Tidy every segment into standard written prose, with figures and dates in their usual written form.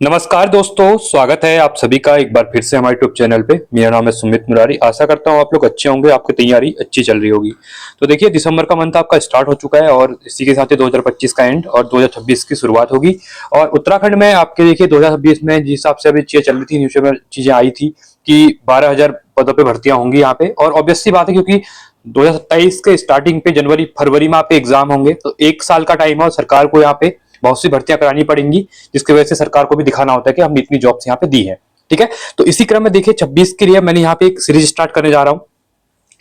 नमस्कार दोस्तों, स्वागत है आप सभी का एक बार फिर से हमारे यूट्यूब चैनल पे। मेरा नाम है सुमित मुरारी। आशा करता हूँ आप लोग अच्छे होंगे, आपकी तैयारी अच्छी चल रही होगी। तो देखिए, दिसंबर का मंथ आपका स्टार्ट हो चुका है और इसी के साथ ही 2025 का एंड और 2026 की शुरुआत होगी। और उत्तराखंड में आपके देखिए 2026 में जिस हिसाब से अभी चीजें चल रही थी, न्यूज में चीजें आई थी कि 12,000 पदों पे भर्तियां होंगी यहाँ पे। और ऑब्वियस सी बात है, क्योंकि 2027 के स्टार्टिंग पे जनवरी फरवरी में आपके एग्जाम होंगे, तो एक साल का टाइम है और सरकार को यहाँ पे बहुत सी भर्तियां करानी पड़ेंगी, जिसकी वजह से सरकार को भी दिखाना होता है कि हमने इतनी जॉब्स यहाँ पे दी है। ठीक है, तो इसी क्रम में देखिए 26 के लिए मैंने यहाँ पे एक सीरीज स्टार्ट करने जा रहा हूँ।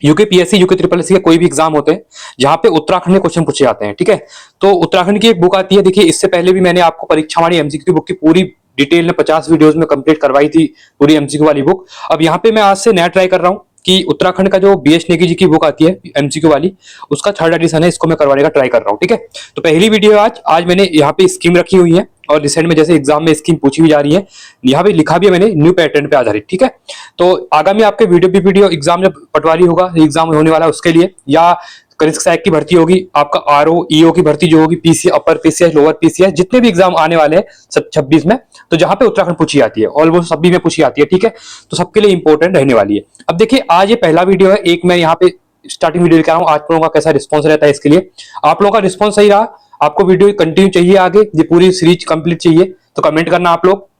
यूकेपीएससी, यूके ट्रिपल एस के कोई भी एग्जाम होते हैं जहां पे उत्तराखंड में क्वेश्चन पूछे जाते हैं। ठीक है, तो उत्तराखंड की एक बुक आती है। देखिए, इससे पहले भी मैंने आपको परीक्षावाणी एमसीक्यू बुक की पूरी डिटेल में 50 वीडियोस में कंप्लीट करवाई थी, पूरी एमसीक्यू वाली बुक। अब यहाँ पे मैं आज से नया ट्राई कर रहा हूँ कि उत्तराखंड का जो बीएस नेगी जी की बुक आती है एमसीक्यू वाली, उसका थर्ड एडिशन है, इसको मैं करवाने का ट्राई कर रहा हूँ। ठीक है, तो पहली वीडियो आज मैंने यहाँ पे स्कीम रखी हुई है और रिसेंट में जैसे एग्जाम में स्कीम पूछी भी जा रही है, यहाँ पे लिखा भी है मैंने न्यू पैटर्न पे आधारित। ठीक है, तो आगामी आपके वीडियो एग्जाम जब पटवारी होगा, एग्जाम होने वाला है उसके लिए, या कनिष्ठ सहायक की भर्ती होगी, आपका आरओ ईओ की भर्ती जो होगी, PC upper PCS lower PCS, जितने भी एग्जाम आने वाले हैं 26 में, तो जहां पे उत्तराखंड पूछी जाती है, ऑलमोस्ट सभी में पूछी जाती है। ठीक है, तो सबके लिए इंपॉर्टेंट रहने वाली है। अब देखिए, आज ये पहला वीडियो है, एक मैं यहाँ पे स्टार्टिंग वीडियो लेकर आ रहा हूँ। आप लोगों का कैसा रिस्पॉन्स रहता है इसके लिए, आप लोगों का रिस्पॉन्स सही रहा, आपको वीडियो कंटिन्यू चाहिए आगे, ये पूरी सीरीज कंप्लीट चाहिए, तो कमेंट करना आप लोग,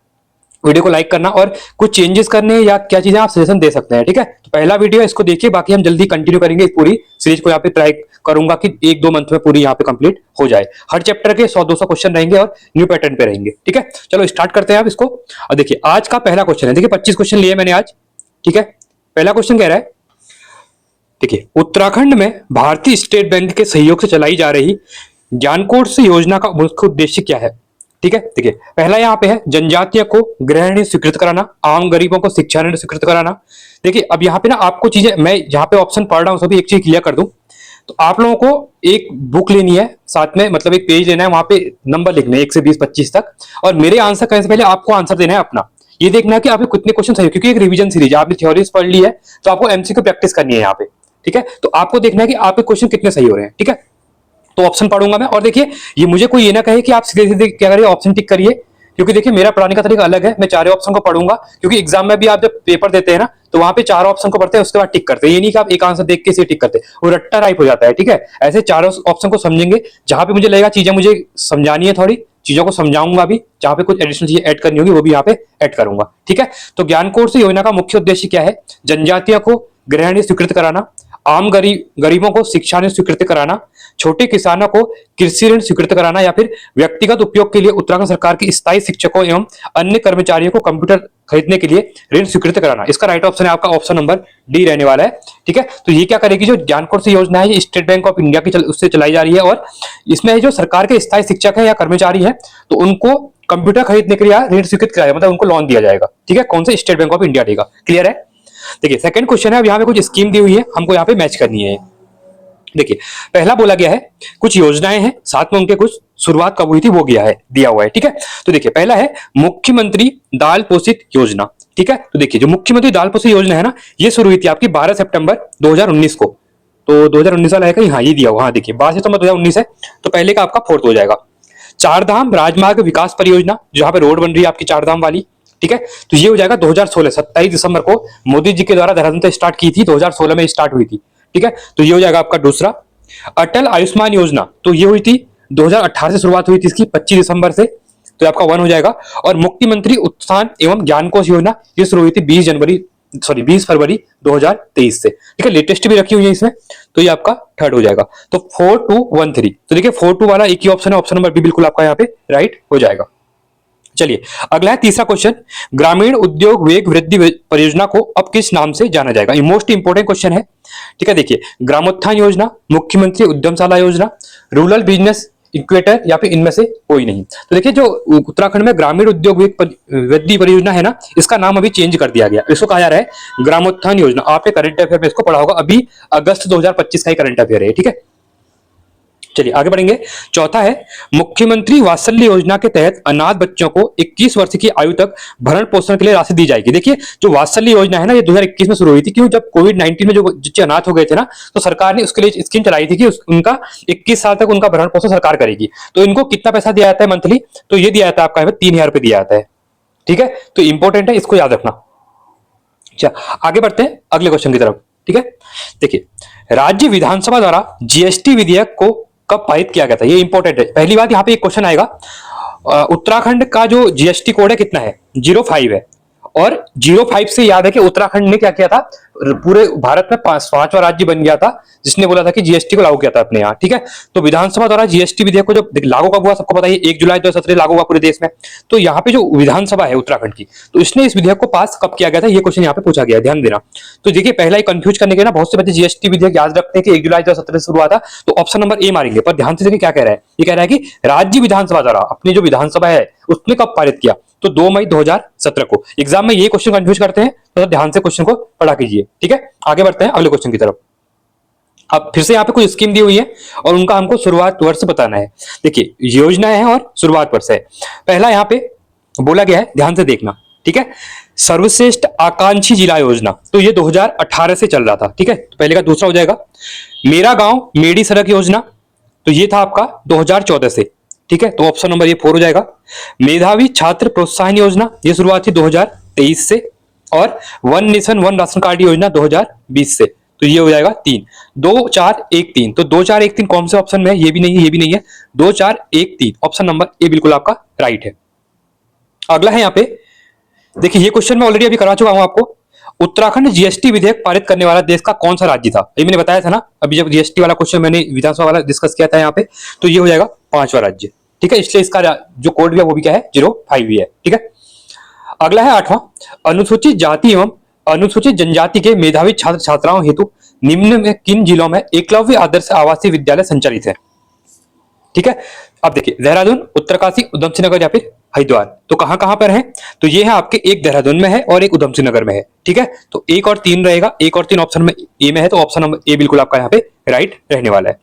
वीडियो को लाइक करना, और कुछ चेंजेस करने या क्या चीजें आप सजेशन दे सकते हैं। ठीक है, तो पहला वीडियो है, इसको देखिए, बाकी हम जल्दी कंटिन्यू करेंगे। पूरी सीरीज को यहाँ पे ट्राई करूंगा कि 1-2 मंथ में पूरी यहाँ पे कंप्लीट हो जाए। हर चैप्टर के 100-200 क्वेश्चन रहेंगे और न्यू पैटर्न पे रहेंगे। ठीक है, चलो स्टार्ट करते हैं आप इसको। और देखिए, आज का पहला क्वेश्चन है, देखिए 25 क्वेश्चन लिए मैंने आज। ठीक है, पहला क्वेश्चन कह रहा है, देखिए, उत्तराखंड में भारतीय स्टेट बैंक के सहयोग से चलाई जा रही ज्ञानकोश योजना का मुख्य उद्देश्य क्या है। ठीक है, देखिए, पहला यहाँ पे है जनजातीय को गृह ऋण स्वीकृत कराना, आम गरीबों को शिक्षा ऋण स्वीकृत कराना। देखिए, अब यहाँ पे ना आपको चीजें, मैं जहाँ पे ऑप्शन पढ़ रहा हूँ सभी एक चीज क्लियर कर दूं, तो आप लोगों को एक बुक लेनी है साथ में, मतलब एक पेज लेना है, वहां पे नंबर लिखने 1 से 20-25 तक, और मेरे आंसर करने से पहले आपको आंसर देना है अपना। ये देखना है कि आपके कितने क्वेश्चन सही, क्योंकि एक रिवीजन सीरीज, आपने थ्योरीज पढ़ ली है तो आपको एमसीक्यू प्रैक्टिस करनी है यहाँ पे। ठीक है, तो आपको देखना है कि आपके क्वेश्चन कितने सही हो रहे हैं। ठीक है, तो ऑप्शन पढ़ूंगा मैं, और देखिए, ये मुझे कोई ये ना कहे कि आप सीधे सीधे क्या करिए, ऑप्शन टिक करिए, क्योंकि देखिए मेरा पढ़ाने का तरीका अलग है। मैं चारों ऑप्शन को पढ़ूंगा, क्योंकि एग्जाम में भी आप जब पेपर देते हैं ना, तो वहां पे चारों ऑप्शन को पढ़ते हैं, उसके बाद टिक करते हैं। ये नहीं कि आप एक आंसर देख के इसे टिक करते हैं, वो रट्टा टाइप हो जाता है। ठीक है, ऐसे चारों ऑप्शन को समझेंगे, जहां पे मुझे लगेगा चीजें मुझे समझानी है, थोड़ी चीजों को समझाऊंगा भी, जहां पे कुछ एडिशनल चीजें ऐड करनी होगी वो भी यहाँ पे ऐड करूंगा। ठीक है, तो ज्ञानकोश योजना का मुख्य उद्देश्य क्या है, जनजातीय को गृह ऋण स्वीकृत कराना, आम गरीबों को शिक्षा ऋण स्वीकृत कराना, छोटे किसानों को कृषि ऋण स्वीकृत कराना, या फिर व्यक्तिगत उपयोग के लिए उत्तराखंड सरकार के स्थायी शिक्षकों एवं अन्य कर्मचारियों को कंप्यूटर खरीदने के लिए ऋण स्वीकृत कराना। इसका राइट ऑप्शन है आपका ऑप्शन नंबर डी रहने वाला है। ठीक है, तो ये क्या करेगी, जो ज्ञानकोश योजना है ये स्टेट बैंक ऑफ इंडिया की उससे चलाई जा रही है, और इसमें जो सरकार के स्थायी शिक्षक है या कर्मचारी है, तो उनको कंप्यूटर खरीदने के लिए ऋण स्वीकृत कराया, मतलब उनको लोन दिया जाएगा। ठीक है, कौन से, स्टेट बैंक ऑफ इंडिया देगा। क्लियर है। देखिए, सेकंड क्वेश्चन है, अब यहाँ पे कुछ स्कीम दी हुई है, हमको यहाँ पे मैच करनी है। देखिए, पहला बोला गया है कुछ योजनाएं हैं, साथ में उनके कुछ शुरुआत कब हुई थी वो दिया हुआ है। ठीक है, तो देखिए, पहला है मुख्यमंत्री दाल पोषित योजना। ठीक है, तो देखिए, जो मुख्यमंत्री दाल पोषित योजना है ना, ये शुरू हुई थी आपकी 12 सितंबर 2019 को। तो 2019 वाला है कहीं, हाँ ये दिया हुआ, हाँ देखिए 12 सितंबर 2019 है, तो पहले का आपका फोर्थ हो जाएगा। चार धाम राजमार्ग विकास परियोजना, जहां पे रोड बन रही है आपकी चार धाम वाली। ठीक है, तो ये हो जाएगा 2016, 27 दिसंबर को मोदी जी के द्वारा देहरादून से स्टार्ट की थी, 2016 में स्टार्ट हुई थी। ठीक है, तो ये हो जाएगा आपका दूसरा। अटल आयुष्मान योजना, तो ये हुई थी 2018 से शुरुआत हुई थी इसकी, 25 दिसंबर से, तो आपका 1 हो जाएगा। और मुख्यमंत्री उत्थान एवं ज्ञानकोश योजना, ये शुरू हुई थी 20 फरवरी 2023 से। ठीक है, लेटेस्ट भी रखी हुई है इसमें, तो ये आपका थर्ड हो जाएगा। तो 4213, तो देखिए 42 वाला एक ही ऑप्शन है, ऑप्शन नंबर बी बिल्कुल आपका यहाँ पे राइट हो जाएगा। चलिए, अगला है तीसरा क्वेश्चन, ग्रामीण उद्योग वेग वृद्धि परियोजना को अब किस नाम से जाना जाएगा। ये मोस्ट इंपोर्टेंट क्वेश्चन है। ठीक है, देखिए, ग्रामोत्थान योजना, मुख्यमंत्री उद्यमशाला योजना, रूरल बिजनेस इक्वेटर, या फिर इनमें से कोई नहीं। तो देखिए, जो उत्तराखंड में ग्रामीण उद्योग वेग वृद्धि परियोजना है ना, इसका नाम अभी चेंज कर दिया गया, इसको कहा जा रहा है ग्रामोत्थान योजना। आपने करंट अफेयर में इसको पढ़ा होगा, अभी अगस्त 2025 का ही करंट अफेयर है। ठीक है, चलिए आगे बढ़ेंगे। चौथा है मुख्यमंत्री वात्सल्य योजना के तहत अनाथ बच्चों को 21 वर्ष की आयु तक भरण पोषण के लिए राशि दी जाएगी। देखिए, जो वात्सल्य योजना है ना, ये 2021 में शुरू हुई थी, क्यों, जब कोविड-19 में जो बच्चे अनाथ हो गए थे ना, तो सरकार ने उसके लिए स्कीम चलाई थी कि उनका 21 साल तक उनका भरण पोषण सरकार करेगी। तो इनको कितना पैसा दिया जाता है मंथली, तो ये दिया जाता है आपका 3,000 रुपए दिया जाता है। ठीक है, तो इंपॉर्टेंट है, इसको याद रखना। अच्छा, आगे बढ़ते हैं अगले क्वेश्चन की तरफ। ठीक है, देखिए राज्य विधानसभा द्वारा जीएसटी विधेयक को कब पारित किया गया था, ये इंपॉर्टेंट है। पहली बात यहाँ पे एक क्वेश्चन आएगा, उत्तराखंड का जो जीएसटी कोड है कितना है, 05 है। और 05 से याद है कि उत्तराखंड ने क्या किया था, पूरे भारत में पांचवा राज्य बन गया था जिसने बोला था कि जीएसटी को लागू किया था अपने यहाँ। ठीक है, तो विधानसभा द्वारा जीएसटी विधेयक को जब लागू कब हुआ सबको पता है, 1 जुलाई 2017 लागू हुआ पूरे देश में। तो यहाँ पे जो विधानसभा है उत्तराखंड की, तो इसने इस विधेयक को पास कब किया गया था, ये क्वेश्चन यहाँ पे पूछा गया है, ध्यान देना। तो देखिए पहला ही कंफ्यूज करने के ना बहुत से बच्चे जीएसटी विधेयक याद रखते हैं कि 1 जुलाई 2017 से शुरू हुआ था, तो ऑप्शन नंबर ए मारेंगे। पर ध्यान से देखिए क्या कह रहा है, ये कह रहा है कि राज्य विधानसभा द्वारा अपनी जो विधानसभा है उसने कब पारित किया, तो 2 मई 2017 को। एग्जाम में ये क्वेश्चन कंफ्यूज करते हैं, तो ध्यान से क्वेश्चन को पढ़ा कीजिए। ठीक है, आगे बढ़ते हैं अगले क्वेश्चन की तरफ। अब फिर से यहाँ पे कुछ स्कीम दी हुई है और उनका हमको शुरुआत वर्ष बताना है। देखिए योजनाएं हैं और शुरुआत वर्ष है। पहला यहाँ पे बोला गया है, ध्यान से देखना। ठीक है, सर्वश्रेष्ठ आकांक्षी जिला योजना, तो ये 2018 से चल रहा था। ठीक है, तो पहले का दूसरा हो जाएगा। मेरा गांव मेरी सड़क योजना, तो ये था आपका 2014 से। ठीक है, तो ऑप्शन नंबर ये 4 हो जाएगा। मेधावी छात्र प्रोत्साहन योजना, ये शुरुआत थी 2023 से। और one nation one ration card योजना 2020 से, तो ये हो जाएगा 3। 2 4 1 3, तो 2 4 1 3 कौन से ऑप्शन में है, ये भी नहीं है, ये भी नहीं है। 2 4 1 3 ऑप्शन नंबर ए बिल्कुल आपका राइट है। अगला है यहाँ पे, देखिए ये क्वेश्चन मैं ऑलरेडी अभी करा चुका हूं आपको। उत्तराखंड जीएसटी विधेयक पारित करने वाला देश का कौन सा राज्य था, ये मैंने बताया था ना अभी जब जीएसटी वाला क्वेश्चन मैंने विधानसभा वाला डिस्कस किया था यहाँ पे। तो ये हो जाएगा 5वां राज्य। ठीक है, इसलिए इसका जो कोड भी है वो भी क्या है, 05 ही है। ठीक है, अगला है 8वां। अनुसूचित जाति एवं अनुसूचित जनजाति के मेधावी छात्र छात्राओं हेतु निम्न में किन जिलों में एकलव्य आदर्श आवासीय विद्यालय संचालित है। ठीक है, अब देखिए देहरादून, उत्तरकाशी, उधमसिंह नगर या फिर हरिद्वार, तो कहां कहां पर है, तो ये है आपके, एक देहरादून में है और एक उधमसिंह नगर में है। ठीक है, तो 1 और 3 रहेगा, 1 और 3 ऑप्शन में ए में है, तो ऑप्शन नंबर ए बिल्कुल आपका यहाँ पे राइट रहने वाला है।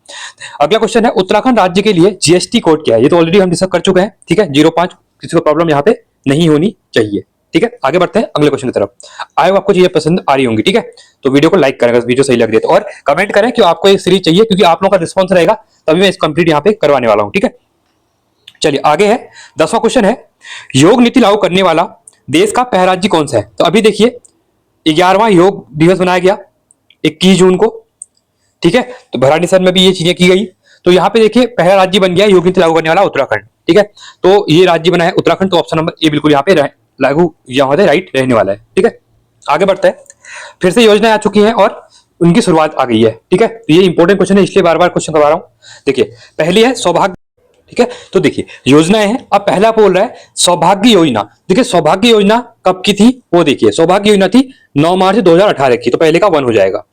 अगला क्वेश्चन है, उत्तराखंड राज्य के लिए जीएसटी कोड क्या है, ये तो ऑलरेडी हम डिस्कस कर चुके हैं। ठीक है, 05, किसी को प्रॉब्लम यहाँ पे नहीं होनी चाहिए। ठीक है, आगे बढ़ते हैं अगले क्वेश्चन की तरफ। आई होप आपको चीजें पसंद आ रही होंगी। ठीक है, तो वीडियो को लाइक करें अगर वीडियो सही लग रही है तो, और कमेंट करें कि आपको एक सीरीज चाहिए, क्योंकि आप लोगों का रिस्पॉन्स रहेगा तभी मैं इस कंप्लीट यहाँ पे करवाने वाला हूँ। ठीक है, चलिए आगे है 10वां क्वेश्चन है, योग नीति लागू करने वाला देश का पहला राज्य कौन सा है। तो अभी देखिए 11वां योग दिवस मनाया गया 21 जून को। ठीक है, तो भराड़ीसर में भी ये चीजें की गई। तो यहाँ पे देखिए पहला राज्य बन गया योग नीति लागू करने वाला उत्तराखंड। ठीक है, तो ये राज्य बना है उत्तराखंड, तो ऑप्शन नंबर ए बिल्कुल यहाँ पे लागू यहाँ पे राइट रहने वाला है। ठीक है, आगे बढ़ते हैं। फिर से योजनाएं आ चुकी हैं और उनकी शुरुआत आ गई है। ठीक है, तो ये इंपॉर्टेंट क्वेश्चन है इसलिए बार बार क्वेश्चन करवा रहा हूँ। देखिए पहली है सौभाग्य। ठीक है, तो देखिए योजनाएं हैं। अब पहला बोल रहा है सौभाग्य योजना। देखिए सौभाग्य योजना कब की थी, वो देखिए सौभाग्य योजना थी 9 मार्च 2018 की, तो पहले का 1 हो जाएगा।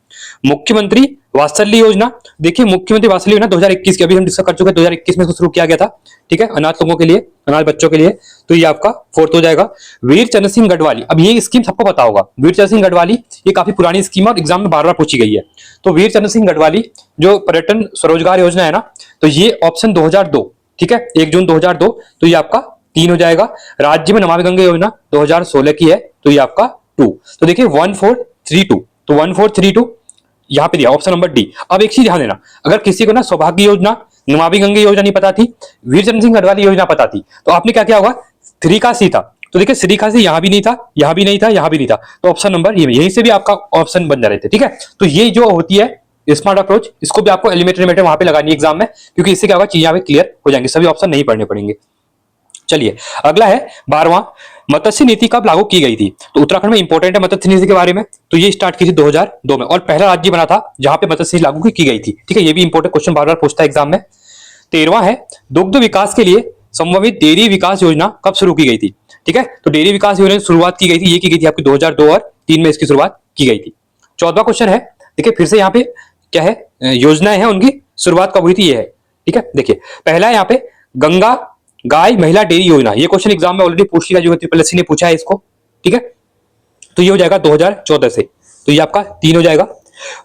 मुख्यमंत्री वात्सल्य योजना, देखिए मुख्यमंत्री वात्सल्य योजना 2021 की, अभी हम डिस्कस कर चुके हैं, 2021 में इसको शुरू किया गया था। ठीक है, अनाथ लोगों के लिए, अनाथ बच्चों के लिए, तो ये आपका 4th हो जाएगा। वीर चंद्र सिंह गढ़वाली, अब ये स्कीम सबको पता होगा, वीर चंद्र सिंह गढ़वाली ये काफी पुरानी स्कीम है और एग्जाम में बार बार पूछी गई है। तो वीर चंद्र सिंह गढ़वाली जो पर्यटन स्वरोजगार योजना है ना, तो ये ऑप्शन 2002। ठीक है, 1 जून 2002, तो ये आपका 3 हो जाएगा। राज्य में नमामि गंगे योजना 2016 की है, तो ये आपका 2। तो देखिए 1432, तो 1432 यहाँ पे दिया ऑप्शन नंबर डी। अब एक चीज ध्यान देना, अगर किसी को ना सौभाग्य योजना, नमामि गंगे योजना नहीं पता थी, वीर चंद्र सिंह गढ़वाली योजना पता थी, तो आपने क्या किया होगा, 3 का सी था, तो देखिए 3 का सी यहाँ भी नहीं था, यहाँ भी नहीं था, यहाँ भी नहीं था, तो ऑप्शन नंबर ये, यहीं से भी आपका ऑप्शन बन जा रहे थे। ठीक है, तो ये जो होती है स्मार्ट अप्रोच, इसको भी आपको एलिमेंट्री वहां पे लगानी है एग्जाम में, क्योंकि इससे क्या होगा चीजें यहाँ पे क्लियर हो जाएंगी, सभी ऑप्शन नहीं पढ़ने पड़ेंगे। चलिए अगला है 12वां, मत्स्य नीति कब लागू की गई थी। तो उत्तराखंड में इंपॉर्टेंट है मत्स्य नीति के बारे में, तो ये स्टार्ट की थी 2002 में, और पहला राज्य बना था जहां पे मत्स्य नीति लागू की गई थी। ठीक है, ये भी इंपॉर्टेंट क्वेश्चन बार बार पूछता है एग्जाम में। 13वां है, दुग्ध विकास के लिए संभावित डेयरी विकास योजना कब शुरू की गई थी। ठीक है, तो डेयरी विकास योजना की शुरुआत की गई थी, ये की गई थी आपकी 2002 और 3 में इसकी शुरुआत की गई थी। 14वां क्वेश्चन है, देखिए फिर से यहाँ पे क्या है, योजनाएं हैं, उनकी शुरुआत कब हुई थी, ये है। ठीक है, देखिए पहला है यहाँ पे गंगा गाय महिला डेयरी योजना, ये क्वेश्चन एग्जाम में ऑलरेडी पूछ लिया, जो ट्रिपल ने पूछा है इसको। ठीक है, तो ये हो जाएगा 2014 से, तो ये आपका 3 हो जाएगा।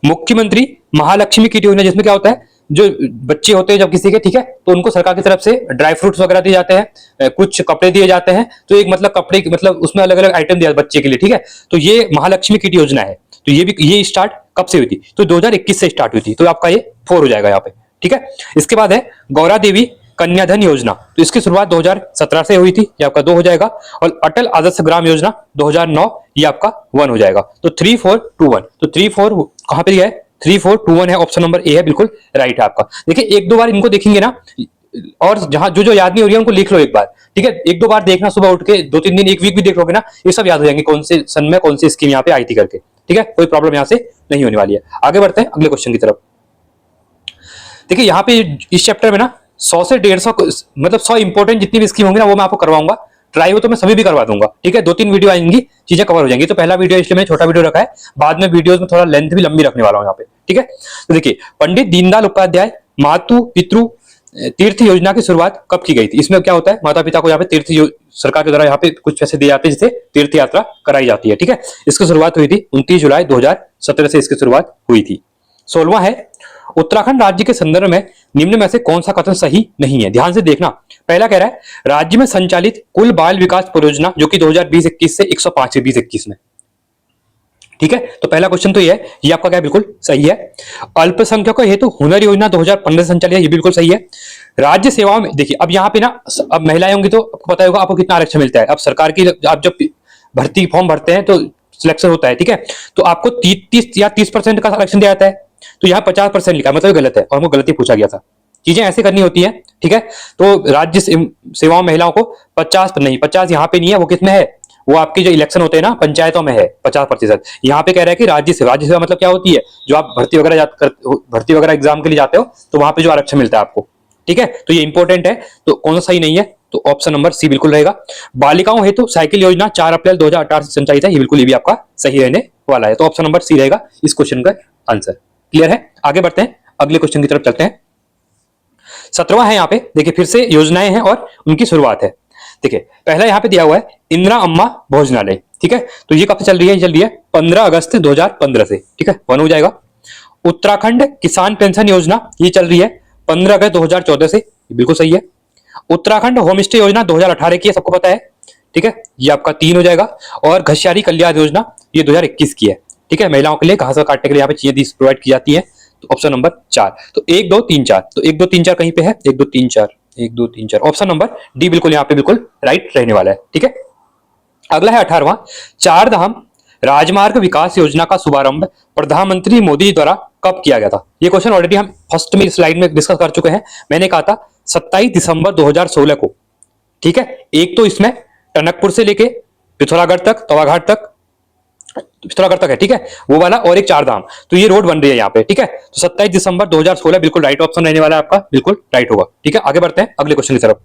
मुख्यमंत्री महालक्ष्मी किट योजना, जिसमें क्या होता है, जो बच्चे होते हैं जब किसी के, ठीक है, तो उनको सरकार की तरफ से ड्राई फ्रूट्स वगैरह दिए जाते हैं, कुछ कपड़े दिए जाते हैं, तो एक मतलब कपड़े मतलब उसमें अलग अलग आइटम दिया बच्चे के लिए। ठीक है, तो ये महालक्ष्मी किट योजना है, तो ये भी ये स्टार्ट कब से हुई थी, तो 2021 से स्टार्ट हुई थी, तो आपका ये 4 हो जाएगा यहाँ पे। ठीक है, इसके बाद है गौरा देवी कन्याधन योजना, तो इसकी शुरुआत 2017 से हुई थी, ये आपका 2 हो जाएगा। और अटल आदर्श ग्राम योजना 2009, ये आपका 1 हो जाएगा। तो 3 4 2 1, तो 3 4 कहां पे दिया है, 3 4 2 1 है, ऑप्शन नंबर ए है, बिल्कुल राइट है आपका। देखिए एक दो बार इनको देखेंगे ना, और जहां जो जो याद नहीं हो रही है उनको लिख लो एक बार, ठीक है। एक दो बार देखना, सुबह उठ के 2-3 दिन, एक वीक भी देख लोगे ना, ये सब याद हो जाएंगे कौन से सन में कौन सी स्कीम यहाँ पे आई थी करके, ठीक है। कोई प्रॉब्लम यहाँ से नहीं होने वाली है। आगे बढ़ते हैं अगले क्वेश्चन की तरफ। देखिए यहाँ पे इस चैप्टर में ना 100 से 150, मतलब 100 इंपॉर्टेंट जितनी भी स्कीम होंगी ना वो मैं आपको करवाऊंगा। ट्राई हो तो मैं सभी भी करवा दूंगा, ठीक है। 2-3 वीडियो आएंगी, चीजें कवर हो जाएंगी। तो पहला वीडियो इसलिए मैंने छोटा वीडियो रखा है, बाद में वीडियोस में थोड़ा लेंथ भी लंबी रखने वाला हूँ यहाँ पे, ठीक है। तो देखिए पंडित दीनदयाल उपाध्याय मातु पितृ तीर्थ योजना की शुरुआत कब की गई थी। इसमें क्या होता है, माता पिता को यहाँ पे सरकार के द्वारा यहाँ पे कुछ पैसे दिए जाते हैं जिससे तीर्थ यात्रा कराई जाती है, ठीक है। इसकी शुरुआत हुई थी 29 जुलाई 2017 से इसकी शुरुआत हुई थी। 16वां है, उत्तराखंड राज्य के संदर्भ में निम्न में से कौन सा कथन सही नहीं है। ध्यान से देखना, पहला कह रहा है राज्य में संचालित कुल बाल विकास परियोजना जो कि 2020-21 से 105 है 2021 में, ठीक है। तो पहला क्वेश्चन तो ये है, ये आपका क्या बिल्कुल सही है। अल्पसंख्यकों हेतु हुनर योजना 2015 से संचालित है, ये बिल्कुल सही है। राज्य सेवाओं में देखिए अब यहाँ पे ना, अब महिलाएं होंगी तो आपको पता होगा आपको कितना आरक्षण मिलता है। अब सरकार की आप जब भर्ती फॉर्म भरते हैं तो सिलेक्शन होता है, ठीक है। तो आपको 30 या 30% का आरक्षण दिया जाता है, तो यहाँ 50% लिखा, मतलब गलत है और हमको गलती पूछा गया था। चीजें ऐसे करनी होती है, ठीक है। तो राज्य सेवाओं महिलाओं को 50 नहीं, 50 यहाँ पे नहीं है, वो कितने है, वो आपके जो इलेक्शन होते हैं ना पंचायतों में है 50%। यहाँ पे कह रहा है कि राज्य सेवा मतलब क्या होती है, जो आप भर्ती वगैरह एग्जाम के लिए जाते हो तो वहां पे जो आरक्षण मिलता है आपको, ठीक है। तो ये इंपॉर्टेंट है। तो कौन सा सही नहीं है, तो ऑप्शन नंबर सी बिल्कुल रहेगा। बालिकाओं हेतु साइकिल योजना 4 अप्रैल 2018 से संचालित है, ये बिल्कुल ये भी आपका सही रहने वाला है। तो ऑप्शन नंबर सी रहेगा इस क्वेश्चन का आंसर। क्लियर है, आगे बढ़ते हैं अगले क्वेश्चन की तरफ चलते हैं। 17वां है यहाँ पे, देखिए फिर से योजनाएं हैं और उनकी शुरुआत है। देखिए पहला यहाँ पे दिया हुआ है इंदिरा अम्मा भोजनालय, ठीक है। तो ये कब से चल रही है, चल रही है 15 अगस्त 2015 से, ठीक है, 1 हो जाएगा। उत्तराखंड किसान पेंशन योजना ये चल रही है 15 अगस्त 2014 से, बिल्कुल सही है। उत्तराखंड होम स्टे योजना 2018 की है, सबको पता है, ठीक है, ये आपका 3 हो जाएगा। और घसियारी कल्याण योजना ये 2021 की है, ठीक है। महिलाओं के लिए घास काटने के लिए यहाँ पे चीजें प्रोवाइड की जाती है। तो ऑप्शन नंबर 4, तो 1 2 3 4, तो 1 2 3 4 कहीं पे है, 1 2 3 4, 1 2 3 4, ऑप्शन नंबर डी बिल्कुल यहाँ पे बिल्कुल राइट रहने वाला है, ठीक है। अगला है 18वां, चार धाम राजमार्ग विकास योजना का शुभारंभ प्रधानमंत्री मोदी द्वारा कब किया गया था। ये क्वेश्चन ऑलरेडी हम फर्स्ट में स्लाइड में डिस्कस कर चुके हैं। मैंने कहा था 27 दिसंबर 2016 को, ठीक है। एक तो इसमें टनकपुर से लेके पिथौरागढ़ तक, तवाघाट तक, पिथौरागढ़ तक है, ठीक है, वो वाला, और एक चार धाम, तो ये रोड बन रही है यहाँ पे, ठीक है। तो 27 दिसंबर 2016 बिल्कुल राइट ऑप्शन रहने वाला है आपका, बिल्कुल राइट होगा, ठीक है। आगे बढ़ते हैं अगले क्वेश्चन की तरफ।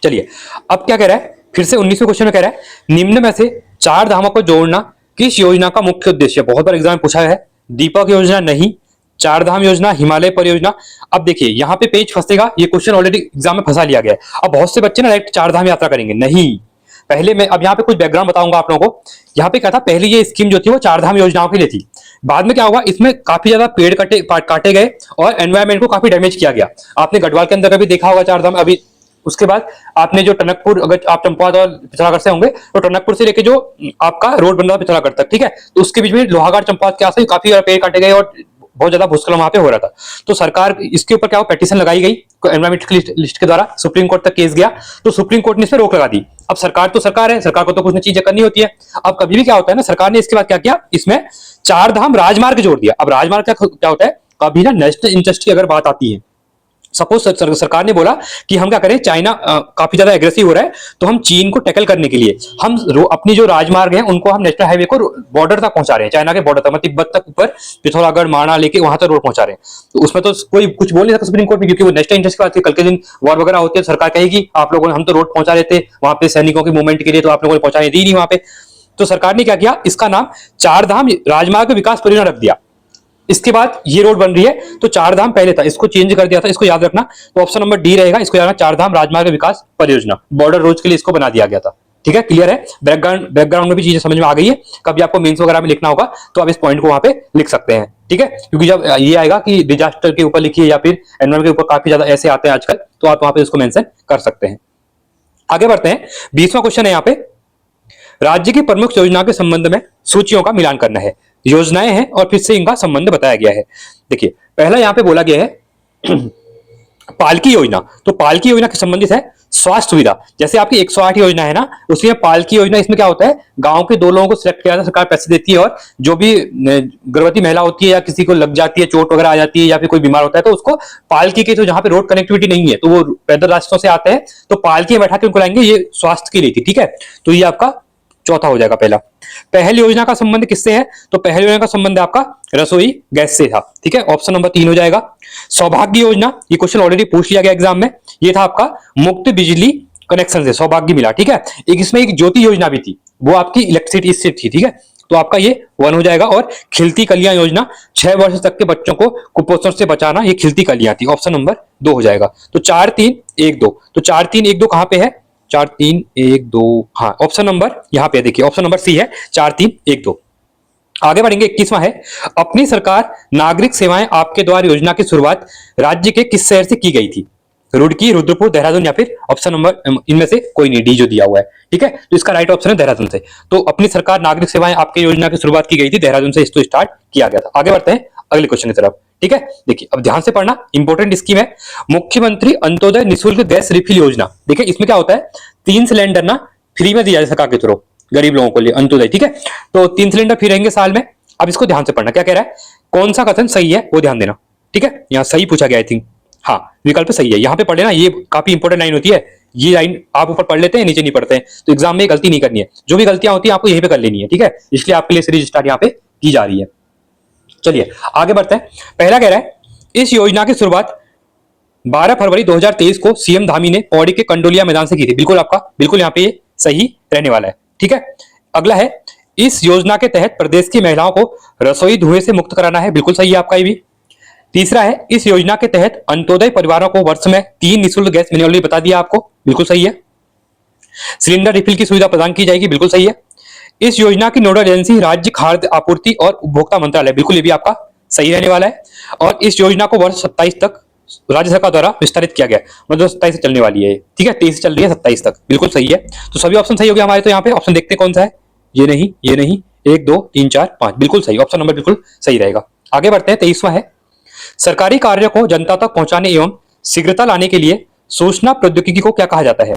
चलिए अब क्या कह रहा है, फिर से 19वें क्वेश्चन में कह रहा है निम्न में से चार धामों को जोड़ना किस योजना का मुख्य उद्देश्य है। बहुत बार एग्जाम में पूछा है, दीपक योजना नहीं, चार धाम योजना, हिमालय परियोजना। अब देखिए यहाँ पे पेज फंसेगा, ये क्वेश्चन ऑलरेडी एग्जाम में फंसा लिया गया है। अब बहुत से बच्चे ना डायरेक्ट चार धाम यात्रा करेंगे, नहीं, पहले मैं अब यहाँ पे कुछ बैकग्राउंड बताऊंगा आप लोगों को। यहाँ पे क्या था, पहले ये स्कीम जो थी वो चार धाम योजनाओं के लिए थी। बाद में क्या हुआ, इसमें काफी ज्यादा पेड़ काटे गए और एनवायरमेंट को काफी डैमेज किया गया। आपने गढ़वाल के अंदर कभी देखा होगा चार धाम। अभी उसके बाद आपने जो टनकपुर, अगर आप चंपावत और पिथौरागढ़ से होंगे तो टनकपुर से लेके जो आपका रोड बन रहा है पिथौरागढ़ तक, ठीक है, तो उसके बीच में लोहागढ़ चंपावत के आसपास काफी पेड़ काटे गए और बहुत ज्यादा भूस्खलन वहां पे हो रहा था। तो सरकार इसके ऊपर क्या हुआ, पेटिशन लगाई गई एनवायरमेंट लिस्ट के द्वारा, सुप्रीम कोर्ट तक केस गया, तो सुप्रीम कोर्ट ने इस पर रोक लगा दी। अब सरकार तो सरकार है, सरकार को तो कुछ न चीजें करनी होती है। अब कभी भी क्या होता है ना, सरकार ने इसके बाद क्या किया, इसमें चार धाम राजमार्ग जोड़ दिया। अब राजमार्ग क्या होता है, कभी ना नेशनल इंटरेस्ट की अगर बात आती है, सपोज सरकार ने बोला कि हम क्या करें, चाइना काफी ज्यादा एग्रेसिव हो रहा है, तो हम चीन को टैकल करने के लिए हम अपनी जो राजमार्ग हैं उनको हम नेशनल हाईवे को बॉर्डर तक पहुंचा रहे हैं, चाइना के बॉर्डर तक, मतलब तिब्बत तक ऊपर पिथौरागढ़ माणा लेके वहां तक रोड पहुंचा रहे हैं। तो उसमें तो कोई कुछ बोल नहीं सकता सुप्रीम कोर्ट में, क्योंकि वो नेशनल इंटरेस्ट की बात है। कल के दिन वॉर वगैरह होती है, सरकार कहेगी आप लोगों ने, हम तो रोड पहुंचा रहे थे वहां पे सैनिकों के मूवमेंट के लिए, तो आप लोगों ने पहुंचाने दी नहीं वहां पे। तो सरकार ने क्या किया, इसका नाम चार धाम राजमार्ग विकास परियोजना रख दिया। इसके बाद ये रोड बन रही है, तो चार धाम पहले था, इसको चेंज कर दिया था, इसको याद रखना। तो ऑप्शन नंबर डी रहेगा, इसको याद रखना, चार धाम राजमार्ग विकास परियोजना, बॉर्डर रोड के लिए इसको बना दिया गया था, ठीक है। क्लियर है, बैकग्राउंड में भी चीजें समझ में आ गई है। कभी आपको मेंस वगैरह में लिखना होगा तो आप इस पॉइंट को वहां पे लिख सकते हैं, ठीक है। क्योंकि जब ये आएगा कि डिजास्टर के ऊपर लिखिए या फिर एनवायरमेंट के ऊपर काफी ज्यादा ऐसे आते हैं आजकल, तो आप वहां पे इसको मेंशन कर सकते हैं। आगे बढ़ते हैं, 20वां क्वेश्चन है यहाँ पे, राज्य की प्रमुख योजना के संबंध में सूचियों का मिलान करना है। योजनाएं हैं और फिर से इनका संबंध बताया गया है। देखिए पहला यहां पे बोला गया है पालकी योजना, तो पालकी योजना के संबंधित है स्वास्थ्य सुविधा। जैसे आपकी 108 योजना है ना, उसमें पालकी योजना, इसमें क्या होता है, गांव के 2 लोगों को सिलेक्ट किया जाता है, सरकार पैसे देती है, और जो भी गर्भवती महिला होती है या किसी को लग जाती है, चोट वगैरह आ जाती है या फिर कोई बीमार होता है, तो उसको पालकी के, तो जहां पे रोड कनेक्टिविटी नहीं है तो वो पैदल रास्तों से आते हैं, तो पालकी में बैठा के उनको लाएंगे, ये स्वास्थ्य के लिए थी। ठीक है, तो ये आपका चौथा हो जाएगा पहला। पहली योजना का संबंध किससे है, तो पहली योजना का संबंध आपका रसोई गैस से था। ठीक है, ऑप्शन नंबर 3 हो जाएगा। सौभाग्य योजना, ये क्वेश्चन ऑलरेडी पूछ लिया गया एग्जाम में, ये था आपका मुफ्त बिजली कनेक्शन से सौभाग्य मिला। ठीक है, एक इसमें एक ज्योति योजना भी थी, वो आपकी इलेक्ट्रिसिटी से थी। ठीक है, तो आपका ये 1 हो जाएगा। और खिलती कलियां योजना, 6 वर्ष तक के बच्चों को कुपोषण से बचाना, ये खिलती कलियां थी, ऑप्शन नंबर 2 हो जाएगा। तो 4 3 1 2, तो 4 3 1 2 कहां पे है, 4 3 1 2, हाँ ऑप्शन नंबर यहां पे देखिए, ऑप्शन नंबर सी है 4 3 1 2। आगे बढ़ेंगे, 21वां है, अपनी सरकार नागरिक सेवाएं आपके द्वार योजना की शुरुआत राज्य के किस शहर से की गई थी, रुड़की, रुद्रपुर, देहरादून या फिर ऑप्शन नंबर इनमें से कोई नहीं, डी जो दिया हुआ है। ठीक है, तो इसका राइट ऑप्शन है देहरादून से। तो अपनी सरकार नागरिक सेवाएं आपके योजना की शुरुआत की गई थी देहरादून से, इसको स्टार्ट किया गया था। आगे बढ़ते हैं अगले क्वेश्चन की तरफ। ठीक है, देखिए अब ध्यान से पढ़ना, इंपॉर्टेंट स्कीम है, मुख्यमंत्री अंत्योदय निःशुल्क गैस रिफिल योजना। देखिए इसमें क्या होता है, 3 सिलेंडर ना फ्री में दिया जाए सरकार के थ्रू गरीब लोगों को लिए, अंत्योदय। ठीक है, तो 3 सिलेंडर फ्री रहेंगे साल में। अब इसको ध्यान से पढ़ना, क्या कह रहा है, कौन सा कथन सही है वो ध्यान देना। ठीक है, यहाँ सही पूछा गया आई थिंक, हाँ विकल्प सही है, यहाँ पे पढ़ लेना, ये काफी इंपॉर्टेंट लाइन होती है, ये लाइन आप ऊपर पढ़ लेते हैं नीचे नहीं पढ़ते हैं, तो एग्जाम में गलती नहीं करनी है, जो भी गलतियां होती है आपको यहीं पे कर लेनी है। ठीक है, इसलिए आपके लिए सीरीज स्टार्ट यहाँ पे की जा रही है। चलिए आगे बढ़ते हैं। पहला कह रहा है, इस योजना की शुरुआत 12 फरवरी 2023 को सीएम धामी ने पौड़ी के कंडोलिया मैदान से की थी। बिल्कुल आपका, बिल्कुल यहाँ पे ये सही रहने वाला है। ठीक है, अगला है, इस योजना के तहत प्रदेश की महिलाओं को रसोई धुएं से मुक्त कराना है। बिल्कुल सही है आपका ये भी। तीसरा है, इस योजना के तहत अंत्योदय परिवारों को वर्ष में 3 निःशुल्क गैस मिलने वाली, बता दिया आपको, बिल्कुल सही है। सिलेंडर रिफिल की सुविधा प्रदान की जाएगी, बिल्कुल सही है। इस योजना की नोडल एजेंसी राज्य खाद्य आपूर्ति और उपभोक्ता मंत्रालय, बिल्कुल ये भी आपका सही रहने वाला है। और इस योजना को वर्ष 27 तक राज्य सरकार द्वारा विस्तारित किया गया, मतलब 27 से चलने वाली है। ठीक है, 23 से चल रही है 27 तक, बिल्कुल सही है। तो सभी ऑप्शन सही हो गया हमारे। तो यहाँ पे ऑप्शन देखते हैं कौन सा है, ये नहीं, ये नहीं, 1 2 3 4 5, बिल्कुल सही, ऑप्शन नंबर बिल्कुल सही रहेगा। आगे बढ़ते हैं, 23वां है, सरकारी कार्यों को जनता तक पहुंचाने एवं शीघ्रता लाने के लिए सूचना प्रौद्योगिकी को क्या कहा जाता है,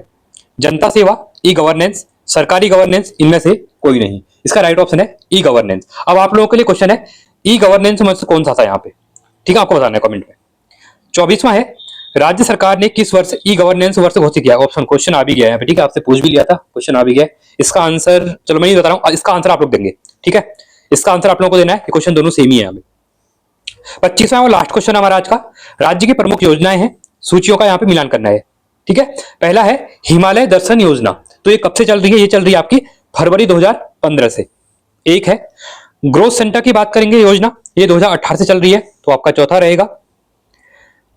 जनता सेवा, ई गवर्नेंस, सरकारी गवर्नेंस, इनमें से कोई नहीं। इसका राइट ऑप्शन है ई गवर्नेंस। अब आप लोगों के लिए क्वेश्चन है, ई गवर्नेंस में से कौन सा था यहाँ पे, ठीक है, आपको बताना है कमेंट में। 24वां है, राज्य सरकार ने किस वर्ष ई गवर्नेंस वर्ष घोषित किया, ऑप्शन क्वेश्चन आ भी गया है यहाँ पे। ठीक है, आपसे पूछ भी लिया था, क्वेश्चन आ भी गया। इसका आंसर चलो मैं नहीं बता रहा हूँ, इसका आंसर आप लोग देंगे। ठीक है, इसका आंसर आप लोगों को देना है, क्वेश्चन दोनों सेम ही है यहाँ पे। 25वां और लास्ट क्वेश्चन हमारा आज का, राज्य की प्रमुख योजनाएं हैं, सूचियों का यहाँ पे मिलान करना है। ठीक है, पहला है हिमालय दर्शन योजना, तो ये कब से चल रही है, ये चल रही है आपकी फरवरी 2015 से। एक है ग्रोथ सेंटर की बात करेंगे योजना, ये 2018 से चल रही है, तो आपका चौथा रहेगा।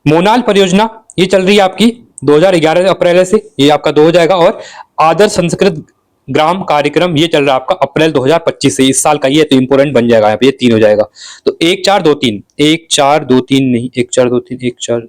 मोनाल परियोजना, ये चल रही है आपकी 2011 अप्रैल से, ये आपका 2 हो जाएगा। और आदर्श संस्कृत ग्राम कार्यक्रम, ये चल रहा है आपका अप्रैल 2025 से, इस साल का ये, तो इंपोर्टेंट बन जाएगा यहाँ पे, ये 3 हो जाएगा। तो 1 4 2 3, 1 4 2 3 नहीं, 1 4 2 3, 1 4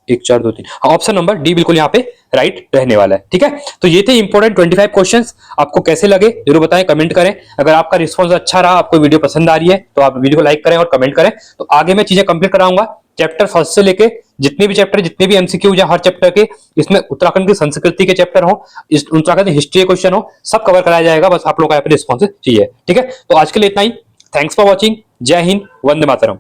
1 4 2 3, ऑप्शन नंबर डी बिल्कुल यहाँ पे राइट रहने वाला है। ठीक है, तो ये थे इंपोर्टेंट 25 क्वेश्चंस। आपको कैसे लगे जरूर बताएं, कमेंट करें। अगर आपका रिस्पॉन्स अच्छा रहा, आपको वीडियो पसंद आ रही है, तो आप वीडियो को लाइक करें और कमेंट करें। तो आगे मैं चीजें कंप्लीट कराऊंगा, चैप्टर फर्स्ट से लेके जितने भी चैप्टर, जितने भी एमसीक्यू या हर चैप्टर के, इसमें उत्तराखंड की संस्कृति के चैप्टर हो, उत्तराखंड हिस्ट्री के क्वेश्चन हो, सब कवर कराया जाएगा। बस आप लोग का यहाँ पे रिस्पॉन्स चाहिए। ठीक है, तो आज के लिए इतना ही। Thanks for watching. जय हिंद, वंदे मातरम।